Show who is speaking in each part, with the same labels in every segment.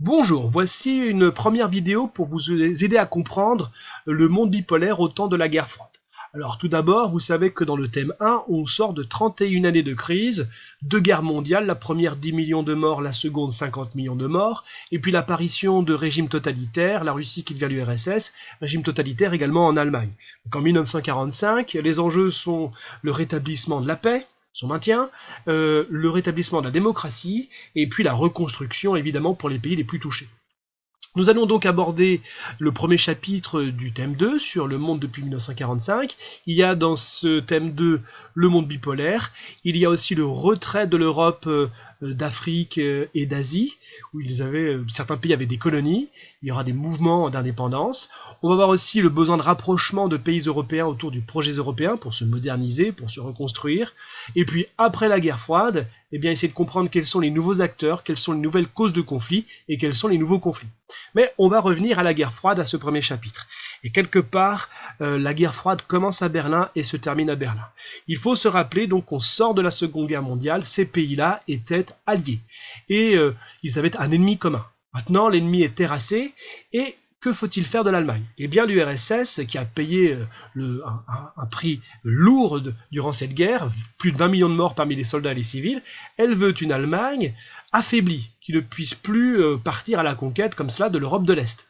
Speaker 1: Bonjour, voici une première vidéo pour vous aider à comprendre le monde bipolaire au temps de la guerre froide. Alors tout d'abord, vous savez que dans le thème 1, on sort de 31 années de crise, deux guerres mondiales, la première 10 millions de morts, la seconde 50 millions de morts, et puis l'apparition de régimes totalitaires, la Russie qui devient l'URSS, régime totalitaire également en Allemagne. Donc en 1945, les enjeux sont le rétablissement de la paix, son maintien, le rétablissement de la démocratie, et puis la reconstruction évidemment pour les pays les plus touchés. Nous allons donc aborder le premier chapitre du thème 2 sur le monde depuis 1945. Il y a dans ce thème 2 le monde bipolaire. Il y a aussi le retrait de l'Europe, d'Afrique et d'Asie, où certains pays avaient des colonies. Il y aura des mouvements d'indépendance. On va voir aussi le besoin de rapprochement de pays européens autour du projet européen pour se moderniser, pour se reconstruire. Et puis après la guerre froide, essayer de comprendre quels sont les nouveaux acteurs, quelles sont les nouvelles causes de conflits et quels sont les nouveaux conflits. Mais on va revenir à la guerre froide, à ce premier chapitre. Et quelque part, la guerre froide commence à Berlin et se termine à Berlin. Il faut se rappeler donc qu'on sort de la Seconde Guerre mondiale, ces pays-là étaient alliés. Et ils avaient un ennemi commun. Maintenant, l'ennemi est terrassé et que faut-il faire de l'Allemagne? Eh bien, l'URSS, qui a payé un prix lourd durant cette guerre, plus de 20 millions de morts parmi les soldats et les civils, elle veut une Allemagne affaiblie, qui ne puisse plus partir à la conquête comme cela de l'Europe de l'Est.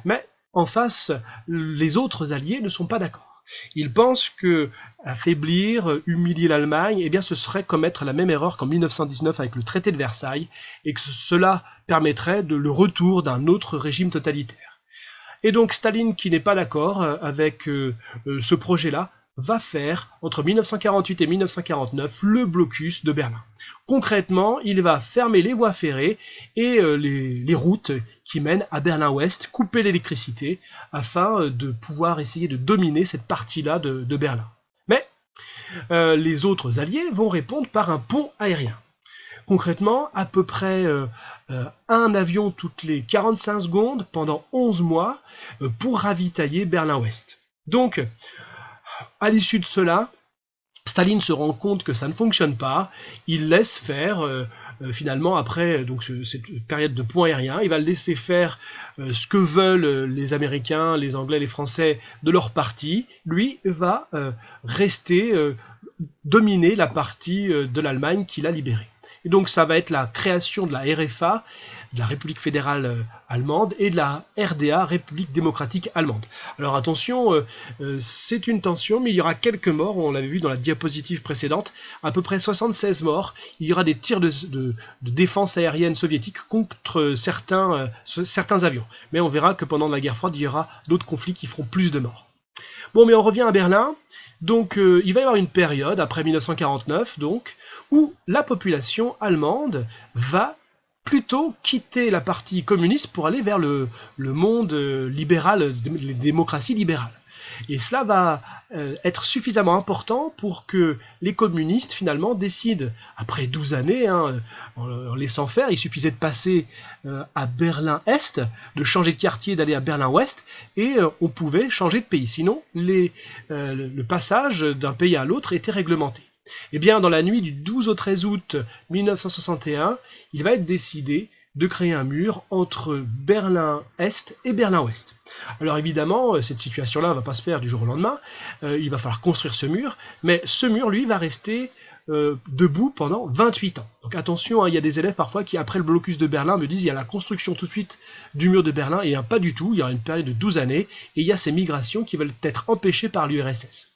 Speaker 1: Mais en face, les autres alliés ne sont pas d'accord. Ils pensent que affaiblir, humilier l'Allemagne, ce serait commettre la même erreur qu'en 1919 avec le traité de Versailles, et que cela permettrait le retour d'un autre régime totalitaire. Et donc Staline, qui n'est pas d'accord avec ce projet-là, va faire, entre 1948 et 1949, le blocus de Berlin. Concrètement, il va fermer les voies ferrées et les routes qui mènent à Berlin-Ouest, couper l'électricité, afin de pouvoir essayer de dominer cette partie-là de Berlin. Mais les autres alliés vont répondre par un pont aérien. Concrètement, à peu près un avion toutes les 45 secondes pendant 11 mois pour ravitailler Berlin-Ouest. Donc, à l'issue de cela, Staline se rend compte que ça ne fonctionne pas, il laisse faire, finalement, après cette période de pont aérien, il va laisser faire ce que veulent les Américains, les Anglais, les Français de leur parti. Lui va rester, dominer la partie de l'Allemagne qu'il a libérée. Et donc ça va être la création de la RFA, de la République fédérale allemande, et de la RDA, République démocratique allemande. Alors attention, c'est une tension, mais il y aura quelques morts, on l'avait vu dans la diapositive précédente, à peu près 76 morts. Il y aura des tirs de défense aérienne soviétique contre certains avions. Mais on verra que pendant la guerre froide, il y aura d'autres conflits qui feront plus de morts. Bon, mais on revient à Berlin. Donc il va y avoir une période, après 1949, où la population allemande va plutôt quitter la partie communiste pour aller vers le monde libéral, les démocraties libérales. Et cela va être suffisamment important pour que les communistes finalement décident, après 12 années, en laissant faire, il suffisait de passer à Berlin-Est, de changer de quartier, d'aller à Berlin-Ouest, et on pouvait changer de pays. Sinon, le passage d'un pays à l'autre était réglementé. Eh bien, dans la nuit du 12 au 13 août 1961, il va être décidé de créer un mur entre Berlin-Est et Berlin-Ouest. Alors évidemment, cette situation-là ne va pas se faire du jour au lendemain, il va falloir construire ce mur, mais ce mur, lui, va rester debout pendant 28 ans. Donc attention, il y a des élèves parfois qui, après le blocus de Berlin, me disent il y a la construction tout de suite du mur de Berlin, et pas du tout, il y aura une période de 12 années, et il y a ces migrations qui veulent être empêchées par l'URSS.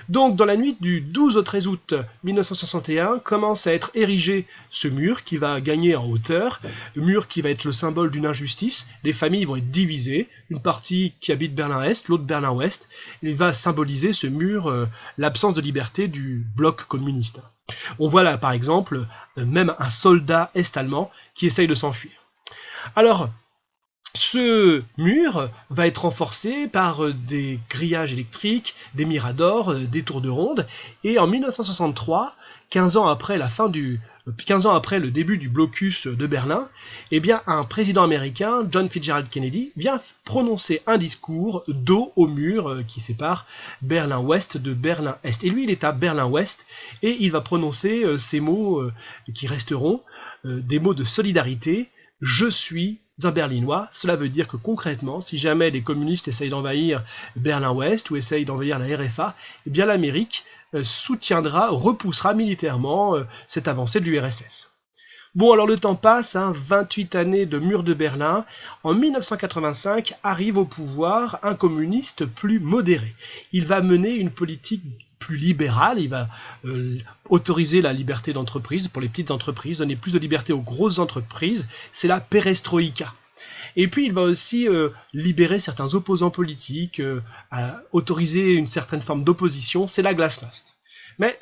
Speaker 1: Donc dans la nuit du 12 au 13 août 1961, commence à être érigé ce mur qui va gagner en hauteur, mur qui va être le symbole d'une injustice. Les familles vont être divisées, une partie qui habite Berlin-Est, l'autre Berlin-Ouest. Il va symboliser ce mur l'absence de liberté du bloc communiste. On voit là par exemple même un soldat est-allemand qui essaye de s'enfuir. Alors, ce mur va être renforcé par des grillages électriques, des miradors, des tours de ronde, et en 1963, 15 ans après le début du blocus de Berlin, un président américain, John Fitzgerald Kennedy, vient prononcer un discours dos au mur qui sépare Berlin-Ouest de Berlin-Est. Et lui, il est à Berlin-Ouest, et il va prononcer ces mots qui resteront, des mots de solidarité, je suis un Berlinois. Cela veut dire que concrètement, si jamais les communistes essayent d'envahir Berlin-Ouest ou essayent d'envahir la RFA, eh bien l'Amérique soutiendra, repoussera militairement cette avancée de l'URSS. Bon, alors le temps passe, 28 années de mur de Berlin. En 1985, arrive au pouvoir un communiste plus modéré. Il va mener une politique plus libérale, il va autoriser la liberté d'entreprise pour les petites entreprises, donner plus de liberté aux grosses entreprises, c'est la perestroïka. Et puis il va aussi libérer certains opposants politiques, autoriser une certaine forme d'opposition, c'est la glasnost. Mais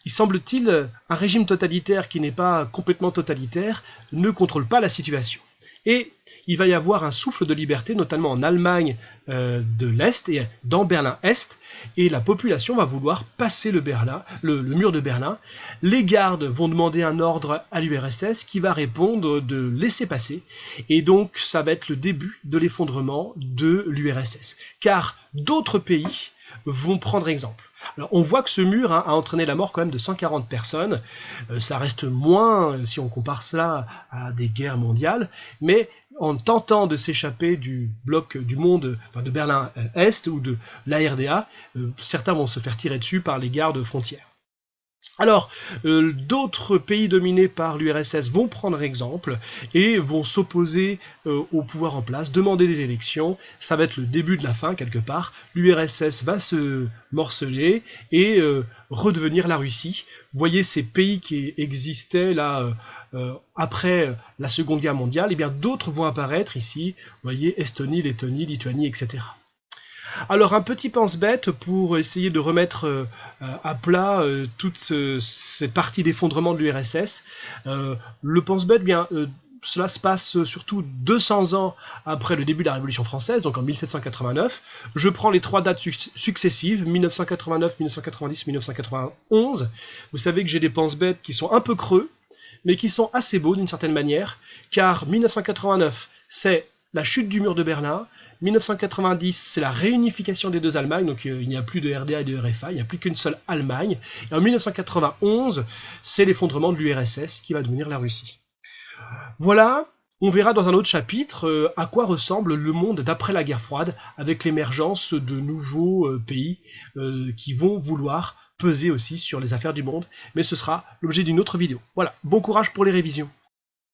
Speaker 1: il semble-t-il, un régime totalitaire qui n'est pas complètement totalitaire ne contrôle pas la situation. Et il va y avoir un souffle de liberté, notamment en Allemagne de l'Est et dans Berlin-Est, et la population va vouloir passer le mur de Berlin. Les gardes vont demander un ordre à l'URSS qui va répondre de laisser passer, et donc ça va être le début de l'effondrement de l'URSS. Car d'autres pays vont prendre exemple. Alors, on voit que ce mur a entraîné la mort quand même de 140 personnes. Ça reste moins si on compare cela à des guerres mondiales, mais en tentant de s'échapper du bloc du monde, de Berlin-Est ou de l'ARDA, certains vont se faire tirer dessus par les gardes frontières. Alors, d'autres pays dominés par l'URSS vont prendre exemple et vont s'opposer au pouvoir en place, demander des élections. Ça va être le début de la fin, quelque part. L'URSS va se morceler et redevenir la Russie. Vous voyez ces pays qui existaient là après la Seconde Guerre mondiale, et bien d'autres vont apparaître ici. Vous voyez, Estonie, Lettonie, Lituanie, etc. Alors un petit pense-bête pour essayer de remettre à plat toutes ces parties d'effondrement de l'URSS. Le pense-bête, cela se passe surtout 200 ans après le début de la Révolution française, donc en 1789. Je prends les trois dates successives, 1989, 1990, 1991. Vous savez que j'ai des pense-bêtes qui sont un peu creux, mais qui sont assez beaux d'une certaine manière, car 1989, c'est la chute du mur de Berlin. 1990, c'est la réunification des deux Allemagnes, donc il n'y a plus de RDA et de RFA, il n'y a plus qu'une seule Allemagne. Et en 1991, c'est l'effondrement de l'URSS qui va devenir la Russie. Voilà, on verra dans un autre chapitre à quoi ressemble le monde d'après la guerre froide, avec l'émergence de nouveaux pays qui vont vouloir peser aussi sur les affaires du monde, mais ce sera l'objet d'une autre vidéo. Voilà, bon courage pour les révisions.